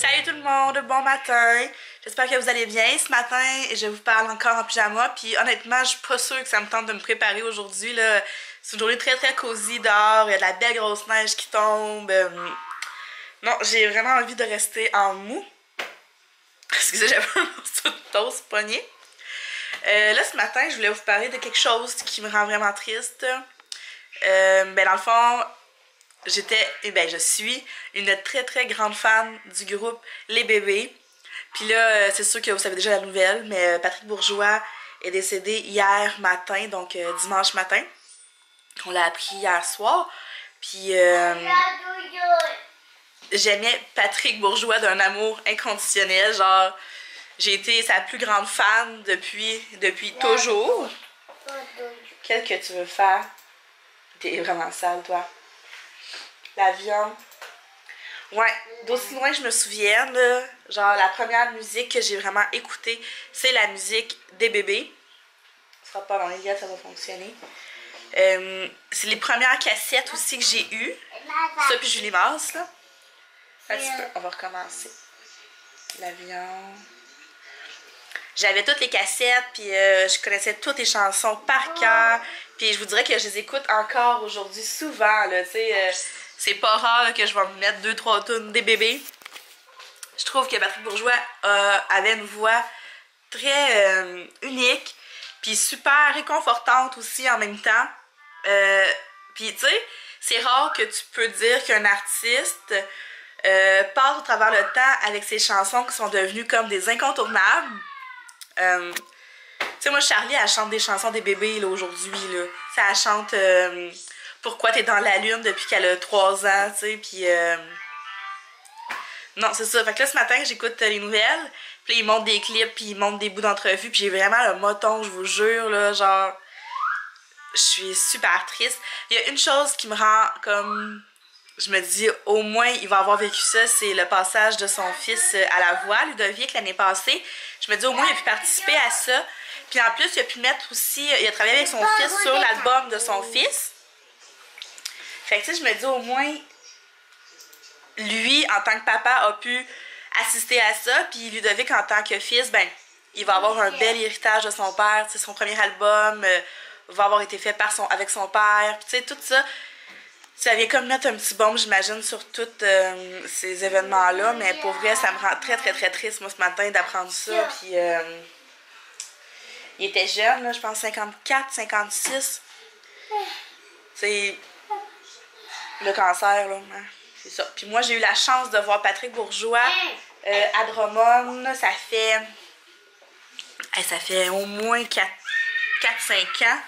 Salut tout le monde, bon matin. J'espère que vous allez bien. Ce matin, je vous parle encore en pyjama. Puis honnêtement, je suis pas sûre que ça me tente de me préparer aujourd'hui. C'est une journée très très cosy dehors. Il y a de la belle grosse neige qui tombe. Non, j'ai vraiment envie de rester en mou. Excusez, j'avais un morceau de toast pogné. Là, ce matin, je voulais vous parler de quelque chose qui me rend vraiment triste. Dans le fond, je suis une très très grande fan du groupe Les Bébés. Puis là, c'est sûr que vous savez déjà la nouvelle, mais Patrick Bourgeois est décédé hier matin, donc dimanche matin. On l'a appris hier soir. Puis j'aimais Patrick Bourgeois d'un amour inconditionnel. Genre, j'ai été sa plus grande fan depuis toujours. Qu'est-ce que tu veux faire? T'es vraiment sale, toi. La viande. Ouais, d'aussi loin que je me souvienne, là, genre la première musique que j'ai vraiment écoutée, c'est la musique des Bébés. Ce sera pas dans les gars, ça va fonctionner. C'est les premières cassettes aussi que j'ai eues. Ça, puis Julie Masse, là. Un petit peu, on va recommencer. La viande. J'avais toutes les cassettes, puis je connaissais toutes les chansons par cœur. Puis je vous dirais que je les écoute encore aujourd'hui souvent, là, tu sais. C'est pas rare là, que je vais me mettre 2-3 tunes des Bébés. Je trouve que Patrick Bourgeois avait une voix très unique, puis super réconfortante aussi en même temps. Puis tu sais, c'est rare que tu peux dire qu'un artiste passe au travers le temps avec ses chansons qui sont devenues comme des incontournables. Tu sais, moi, Charlie, elle chante des chansons des Bébés là, aujourd'hui. Là. Ça, elle chante Pourquoi t'es dans la lune depuis qu'elle a 3 ans, tu sais, puis non, c'est ça. Fait que là, ce matin, j'écoute les nouvelles, puis là, ils montrent des clips, puis ils montrent des bouts d'entrevues, puis j'ai vraiment le moton, je vous jure, là, genre, je suis super triste. Il y a une chose qui me rend comme, je me dis, au moins, il va avoir vécu ça, c'est le passage de son fils à la voix, Ludovic, l'année passée. Je me dis, au moins, il a pu participer à ça. Puis en plus, il a pu mettre aussi, il a travaillé avec son fils sur l'album de son fils. Fait que tu sais, je me dis, au moins, lui, en tant que papa, a pu assister à ça. Puis Ludovic, en tant que fils, ben, il va avoir un bel héritage de son père. Tu sais, son premier album va avoir été fait avec son père. Puis tu sais, tout ça, ça vient comme mettre un petit baume, j'imagine, sur tous ces événements-là. Mais pour vrai, ça me rend très, très, très triste, moi, ce matin, d'apprendre ça. Puis il était jeune, là, je pense 54, 56. Tu sais, le cancer, là, hein, c'est ça. Puis moi, j'ai eu la chance de voir Patrick Bourgeois à Drummond. Ça fait au moins 4-5 ans.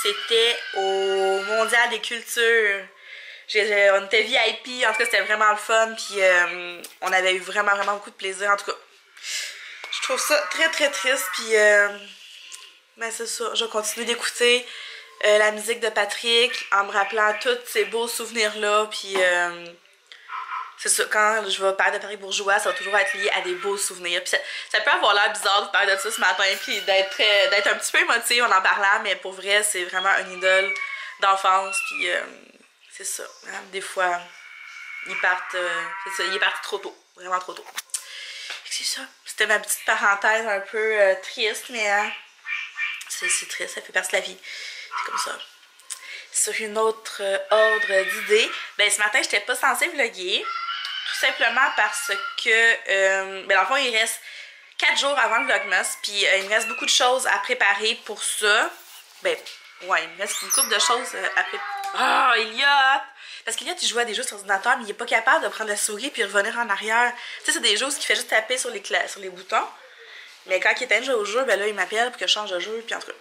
C'était au Mondial des Cultures. On était VIP, en tout cas, c'était vraiment le fun. Puis on avait eu vraiment, vraiment beaucoup de plaisir. En tout cas, je trouve ça très, très triste. Puis, ben c'est ça, je vais continuer d'écouter la musique de Patrick en me rappelant tous ces beaux souvenirs-là. Puis, c'est ça, quand je vais parler de Patrick Bourgeois, ça va toujours être lié à des beaux souvenirs. Puis ça peut avoir l'air bizarre de parler de ça ce matin, puis d'être un petit peu émotive en parlant, mais pour vrai, c'est vraiment une idole d'enfance. Puis, c'est ça, hein, des fois, il est parti trop tôt, vraiment trop tôt. C'est ça, c'était ma petite parenthèse un peu triste, mais c'est triste, ça fait partie de la vie. C'est comme ça. Sur une autre ordre d'idée, ben ce matin, j'étais pas censée vlogger. Tout simplement parce que, dans le fond, il reste 4 jours avant le Vlogmas. Puis il me reste beaucoup de choses à préparer pour ça. Ben, ouais, il me reste une couple de choses à préparer. Ah, Elliot! Parce qu'Elliot, il joue à des jeux sur ordinateur, mais il est pas capable de prendre la souris puis revenir en arrière. Tu sais, c'est des jeux qui fait juste taper sur les boutons. Mais quand il est en jeu au jeu, ben là, il m'appelle pour que je change de jeu, puis en tout cas.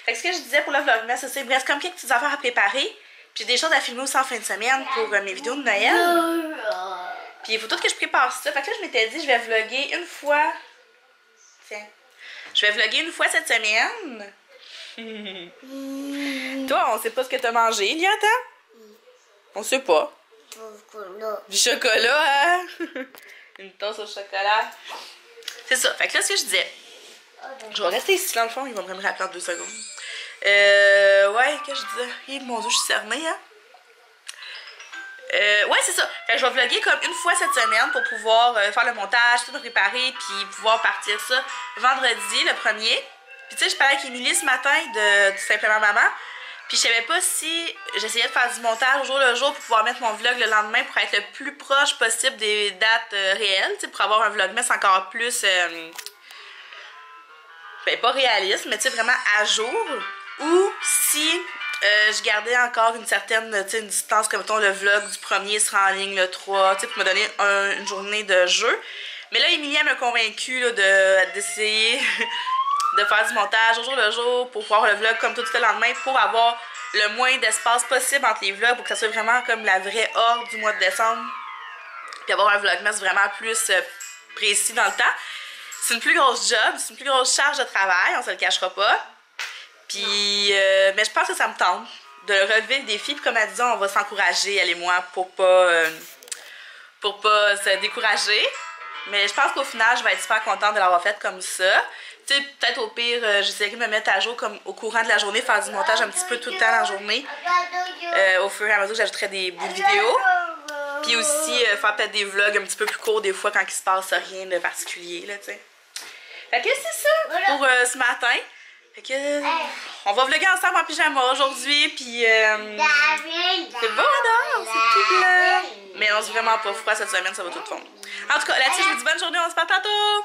Fait que ce que je disais pour le Vlogmas, c'est il me reste comme quelques petites affaires à préparer. Puis j'ai des choses à filmer aussi en fin de semaine pour mes vidéos de Noël. Puis il faut tout que je prépare ça. Fait que là, je m'étais dit, je vais vlogger une fois. Tiens. Je vais vlogger une fois cette semaine. Toi, on sait pas ce que t'as mangé, Elliot, hein? On sait pas. Du chocolat, hein? Une tasse au chocolat. C'est ça. Fait que là, ce que je disais, je vais rester ici dans le fond, il va me rappeler en 2 secondes. Ouais, qu'est-ce que je disais? Mon Dieu, je suis cernée, hein? Ouais, c'est ça. Fait que je vais vlogger comme une fois cette semaine pour pouvoir faire le montage, tout préparer, puis pouvoir partir ça vendredi, le 1er. Puis tu sais, je parlais avec Émilie ce matin de Tout simplement maman. Puis je savais pas si j'essayais de faire du montage au jour le jour pour pouvoir mettre mon vlog le lendemain pour être le plus proche possible des dates réelles, tu sais, pour avoir un vlogmas encore plus... ben, pas réaliste, mais tu sais, vraiment à jour. Ou si je gardais encore une certaine une distance, comme mettons le vlog du 1er sera en ligne le 3, tu sais, pour me donner une journée de jeu. Mais là, Emilia m'a convaincue d'essayer de faire du montage au jour le jour pour pouvoir le vlog comme tout le lendemain pour avoir le moins d'espace possible entre les vlogs pour que ça soit vraiment comme la vraie horde du mois de décembre. Puis avoir un vlogmas vraiment plus précis dans le temps. C'est une plus grosse job, c'est une plus grosse charge de travail, on se le cachera pas. Puis, mais je pense que ça me tente de relever le défi. Puis comme elle dit, on va s'encourager, elle et moi, pour pas se décourager. Mais je pense qu'au final, je vais être super contente de l'avoir fait comme ça. Tu sais, peut-être au pire, j'essaierai de me mettre à jour comme au courant de la journée, faire du montage un petit peu tout le temps dans la journée. Au fur et à mesure, j'ajouterai des bouts de vidéos. Puis aussi, faire peut-être des vlogs un petit peu plus courts des fois quand il se passe rien de particulier, là, tu sais. Fait que c'est ça pour ce matin. Fait que on va vlogger ensemble en pyjama aujourd'hui, puis c'est beau dehors, c'est tout blanc. Mais non, c'est vraiment pas froid cette semaine, ça va tout fondre. En tout cas, là-dessus, je vous dis bonne journée, on se parle tantôt!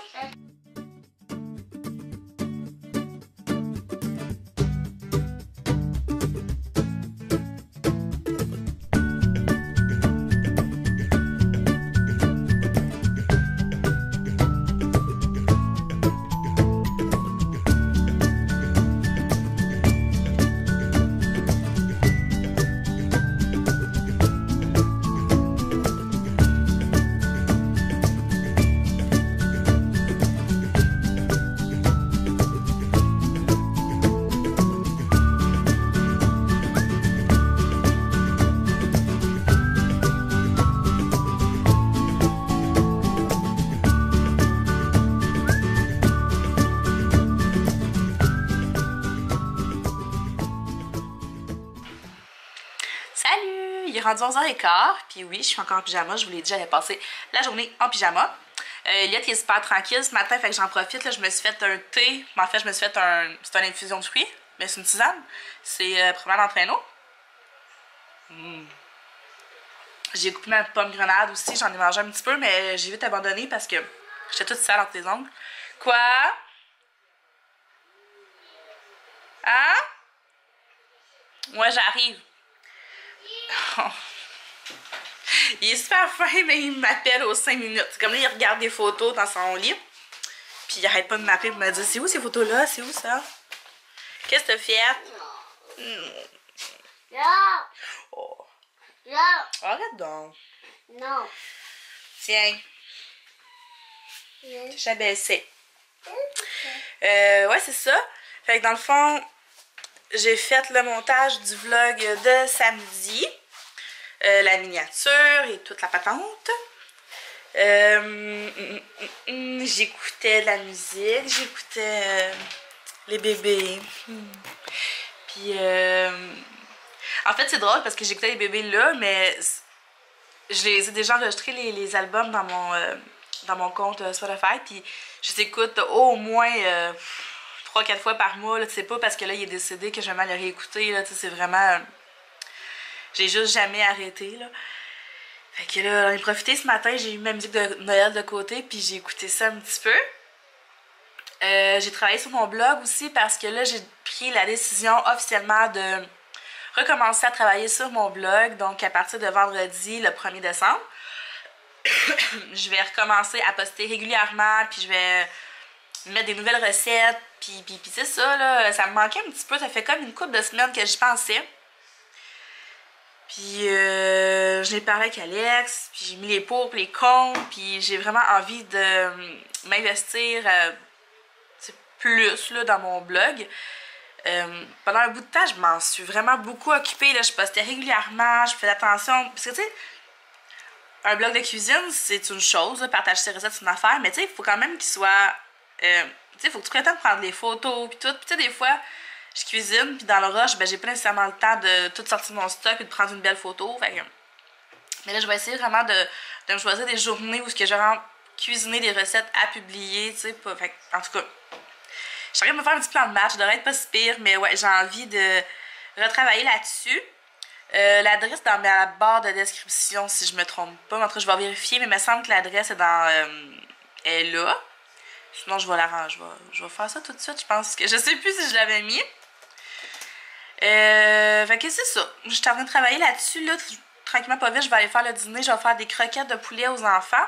Salut! Il est rendu 11h15, puis oui, je suis encore en pyjama. Je vous l'ai dit, j'allais passer la journée en pyjama. Eliott est super tranquille ce matin, fait que j'en profite. Là, je me suis fait un thé. En fait, je me suis fait c'est une infusion de fruits, mais c'est une tisane. C'est probablement d'entraîneau. J'ai coupé ma pomme grenade aussi, j'en ai mangé un petit peu, mais j'ai vite abandonné parce que j'étais toute sale entre les ongles. Quoi? Hein? Moi, j'arrive. Oh. Il est super fin, mais il m'appelle aux 5 minutes. C'est comme là, il regarde des photos dans son lit. Puis il arrête pas de m'appeler pour me dire: c'est où ces photos-là? C'est où ça? Qu'est-ce que t'as fait? Oh. Arrête donc. Non. Tiens. J'ai baissé. Ouais, c'est ça. Fait que dans le fond, j'ai fait le montage du vlog de samedi. La miniature et toute la patente. J'écoutais de la musique, j'écoutais les bébés. Puis, en fait, c'est drôle parce que j'écoutais les bébés là, mais je les ai déjà enregistrés les albums dans mon compte Spotify. Puis, je les écoute au moins 3-4 fois par mois. Là, c'est pas parce que là, il est décédé que je vais mal le réécouter. C'est vraiment... J'ai juste jamais arrêté, là. Fait que là, j'en ai profité ce matin, j'ai eu ma musique de Noël de côté, puis j'ai écouté ça un petit peu. J'ai travaillé sur mon blog aussi parce que là, j'ai pris la décision officiellement de recommencer à travailler sur mon blog. Donc, à partir de vendredi, le 1er décembre, je vais recommencer à poster régulièrement, puis je vais mettre des nouvelles recettes, puis c'est ça, là, ça me manquait un petit peu. Ça fait comme une couple de semaines que j'y pensais. Puis je l'ai parlé avec Alex, puis j'ai mis les pour les contre, puis j'ai vraiment envie de m'investir plus là, dans mon blog. Pendant un bout de temps, je m'en suis vraiment beaucoup occupée. Là. Je postais régulièrement, je faisais attention. Parce que tu sais, un blog de cuisine, c'est une chose, là, partager ses recettes, c'est une affaire, mais tu sais, il faut quand même qu'il soit... tu sais, il faut que tu prennes le temps de prendre des photos, puis tout. Puis tu sais, des fois... Je cuisine, puis dans le rush, ben, j'ai pas nécessairement le temps de tout sortir de mon stock et de prendre une belle photo. Fait que Mais là, je vais essayer vraiment de me choisir des journées où je vais cuisiner des recettes à publier, tu sais. Fait, en tout cas, je suis en train de me faire un petit plan de match, ça devrait être pas si pire, mais ouais, j'ai envie de retravailler là-dessus. L'adresse est dans ma barre de description, si je me trompe pas. En tout cas, je vais vérifier, mais il me semble que l'adresse est est là. Sinon, je vais l'arranger. Je vais faire ça tout de suite, je pense que... Je sais plus si je l'avais mis. Fait que c'est ça. Je suis en train de travailler là-dessus, là. Tranquillement, pas vite, je vais aller faire le dîner. Je vais faire des croquettes de poulet aux enfants.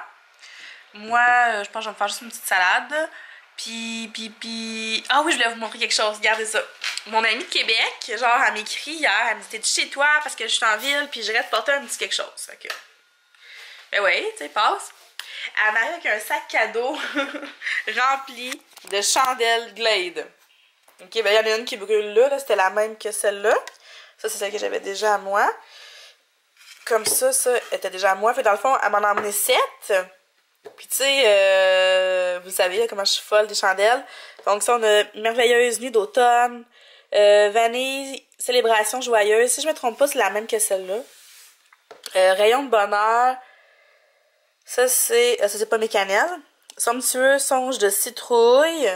Moi, je pense que je vais me faire juste une petite salade. Puis... Ah oui, je voulais vous montrer quelque chose. Regardez ça. Mon amie de Québec, genre, elle m'écrit hier. Elle me dit, t'es-tu chez toi parce que je suis en ville, puis j'irais te porter un petit quelque chose. Fait que... Ben oui, tu sais, passe. Elle m'arrive avec un sac cadeau rempli de chandelles Glade. Ok, ben il y en a une qui brûle là, c'était la même que celle-là. Ça, c'est celle que j'avais déjà à moi. Comme ça était déjà à moi. Fait dans le fond, elle m'en a emmené 7. Puis tu sais, vous savez là, comment je suis folle des chandelles. Donc ça, on a Merveilleuse Nuit d'automne, Vanille, Célébration Joyeuse. Si je me trompe pas, c'est la même que celle-là. Rayon de bonheur. Ça, c'est pas mes cannelles. Somptueux Songe de citrouille.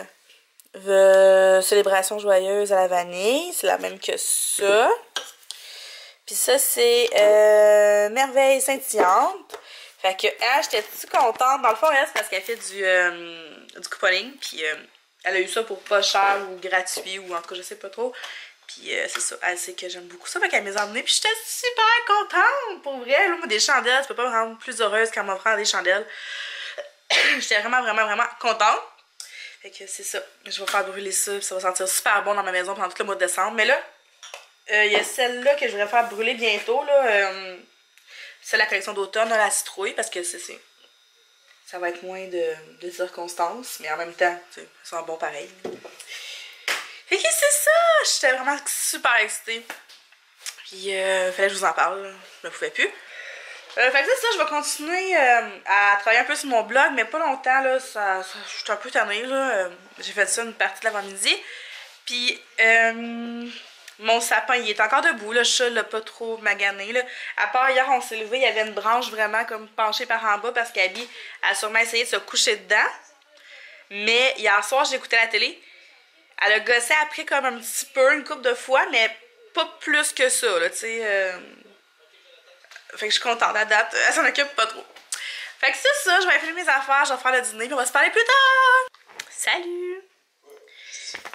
Célébration Joyeuse à la vanille. C'est la même que ça. Puis ça, c'est Merveille Scintillante. Fait que elle, j'étais-tu contente? Dans le fond, elle, c'est parce qu'elle fait du couponing. Puis elle a eu ça pour pas cher ou gratuit ou en tout cas, je sais pas trop. Puis c'est ça, elle sait que j'aime beaucoup ça. Fait qu'elle m'a emmenée. Puis j'étais super contente, pour vrai. Là, moi, des chandelles, tu peux pas me rendre plus heureuse qu'en m'offrant des chandelles. J'étais vraiment, vraiment, vraiment contente. Fait que c'est ça. Je vais faire brûler ça. Puis ça va sentir super bon dans ma maison pendant tout le mois de décembre. Mais là, il y a celle-là que je voudrais faire brûler bientôt. Là. C'est la collection d'automne, la citrouille. Parce que ça va être moins de circonstances. Mais en même temps, ça sent bon pareil. Fait que c'est ça! J'étais vraiment super excitée. Puis, fallait que je vous en parle. Je ne pouvais plus. Fait que c'est ça, je vais continuer à travailler un peu sur mon blog, mais pas longtemps, là. Je suis un peu tannée, là. J'ai fait ça une partie de l'avant-midi. Puis, mon sapin, il est encore debout, là. Le chat l'a pas trop magané, là. À part hier, on s'est levé, il y avait une branche vraiment comme penchée par en bas parce qu'Abby a sûrement essayé de se coucher dedans. Mais hier soir, j'écoutais la télé. Elle a gossé après comme un petit peu, une couple de fois, mais pas plus que ça, là, tu sais. Fait que je suis contente, à date, elle s'en occupe pas trop. Fait que c'est ça, je vais finir mes affaires, je vais faire le dîner, puis on va se parler plus tard! Salut!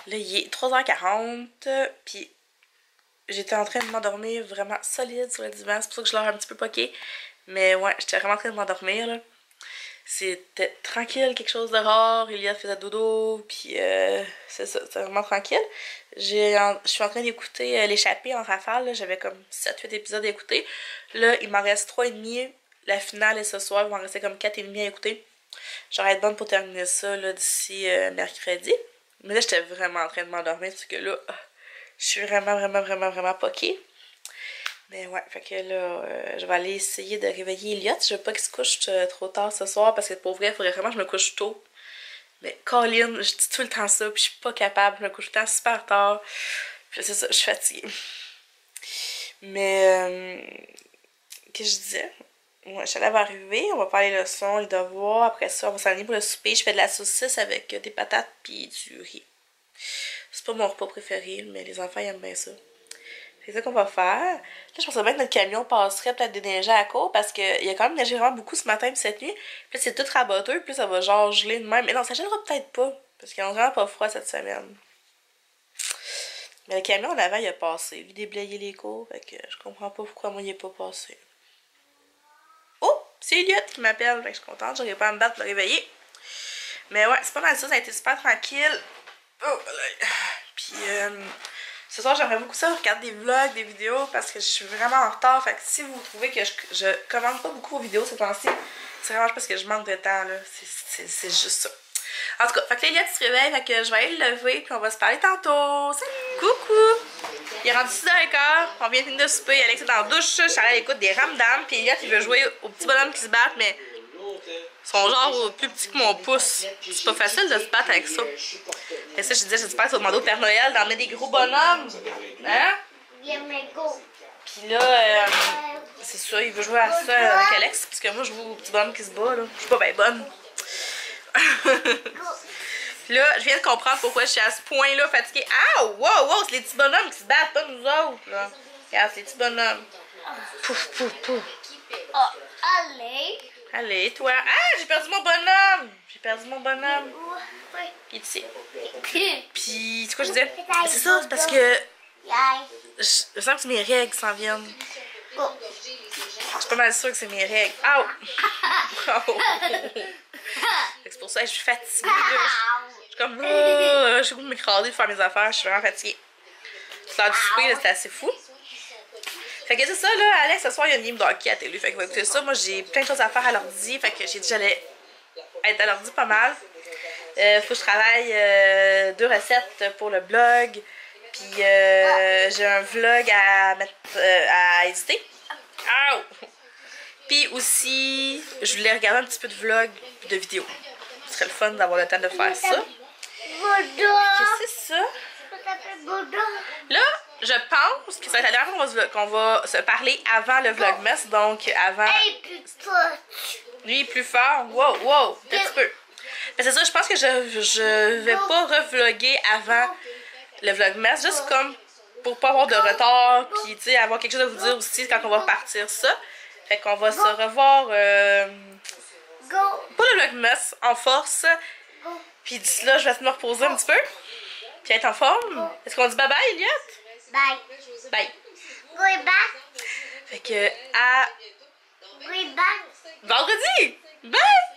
Là, il est 3h40, puis j'étais en train de m'endormir vraiment solide sur le divan, c'est pour ça que je l'ai un petit peu poqué. Mais ouais, j'étais vraiment en train de m'endormir, là. C'était tranquille, quelque chose de rare. Eliott faisait dodo, puis c'est ça, c'était vraiment tranquille. Je suis en train d'écouter l'échappée en rafale, j'avais comme 7-8 épisodes à écouter. Là, il m'en reste 3,5. La finale est ce soir, il m'en restait comme 4,5 à écouter. J'aurais être bonne pour terminer ça d'ici mercredi. Mais là, j'étais vraiment en train de m'endormir, parce que là, je suis vraiment, vraiment, vraiment, vraiment poquée. Mais ouais, fait que là, je vais aller essayer de réveiller Eliott. Je veux pas qu'il se couche trop tard ce soir parce que pour vrai, il faudrait vraiment que je me couche tôt. Mais Colin, je dis tout le temps ça, puis je suis pas capable. Je me couche tout le temps super tard. Puis c'est ça, je suis fatiguée. Mais, qu'est-ce que je disais? Ouais, Chalet va arriver, on va faire les leçons, les devoirs. Après ça, on va s'aligner pour le souper. Je fais de la saucisse avec des patates puis du riz. C'est pas mon repas préféré, mais les enfants ils aiment bien ça. C'est ça qu'on va faire. Là, je pensais bien que notre camion passerait peut-être déneiger à la cour parce qu'il y a quand même neigé vraiment beaucoup ce matin et cette nuit. Puis c'est tout raboteux, puis ça va genre geler de même. Mais non, ça gèlera peut-être pas parce qu'il y a vraiment pas froid cette semaine. Mais le camion en avant, il a passé. Lui, déblayer les cours, fait que je comprends pas pourquoi moi il est pas passé. Oh! C'est Eliott qui m'appelle, fait que je suis contente. J'aurais pas à me battre pour le réveiller. Mais ouais, c'est pas mal ça. Ça a été super tranquille. Oh, puis ce soir, j'aimerais beaucoup ça, regarder des vlogs, des vidéos, parce que je suis vraiment en retard. Fait que si vous trouvez que je commande pas beaucoup vos vidéos ces temps-ci, c'est vraiment parce que je manque de temps, là. C'est juste ça. En tout cas, fait que Eliott se réveille, fait que je vais aller le lever, puis on va se parler tantôt. Salut! Coucou! Il est rendu 6h15, on vient de finir de souper, Alex est dans la douche, je suis allée à l'écoute des ramdams, puis Eliott, il veut jouer aux petits bonhommes qui se battent, mais ils sont genre plus petits que mon pouce. C'est pas facile de se battre avec ça. Et ça, je disais, j'espère que ça va demander au Père Noël d'emmener des gros bonhommes. Hein? Puis là, c'est ça, il veut jouer à ça avec Alex, parce que moi je joue au petit bonhomme qui se bat, là. Je suis pas bien bonne. Là, je viens de comprendre pourquoi je suis à ce point-là fatiguée. Ah, wow, wow, c'est les petits bonhommes qui se battent, pas nous autres, là. Regarde, c'est les petits bonhommes. Pouf, pouf, pouf. Allez. Allez, toi. Ah, j'ai perdu mon bonhomme. J'ai perdu mon bonhomme. Il est ici. Puis, c'est quoi je disais? C'est ça, c'est parce que je sens que c'est mes règles qui s'en viennent. Je suis pas mal sûre que c'est mes règles. Oh! C'est pour ça que je suis fatiguée. Là. Je suis comme, je suis comme m'écraser de faire mes affaires. Je suis vraiment fatiguée. L'heure du souper, c'était assez fou. Fait que c'est ça, là, Alex, ce soir, il y a une game de hockey à télé. Fait que va écouter ça. Moi, j'ai plein de choses à faire à l'ordi. Fait que j'ai dit que j'allais être à l'ordi pas mal. Faut que je travaille 2 recettes pour le blog. Puis j'ai un vlog à mettre à éditer. Puis aussi, je voulais regarder un petit peu de vlog de vidéos. Ce serait le fun d'avoir le temps de faire ça. Qu'est-ce que c'est ça? Là, je pense que ça va être la dernière fois qu'on va se parler avant le vlogmas. Donc, avant... Lui est plus fort. Wow, wow, un petit peu. Mais c'est ça, je pense que je vais pas revlogger avant le vlogmas. Juste comme pour pas avoir de retard. Puis, tu sais, avoir quelque chose à vous dire aussi quand on va partir ça. Fait qu'on va se revoir pour le vlogmas en force. Puis d'ici là, je vais me reposer un petit peu. Puis être en forme. Est-ce qu'on dit bye bye, Elliot? Bye. Bye. Goodbye. Fait que à Goodbye. vendredi. Bye!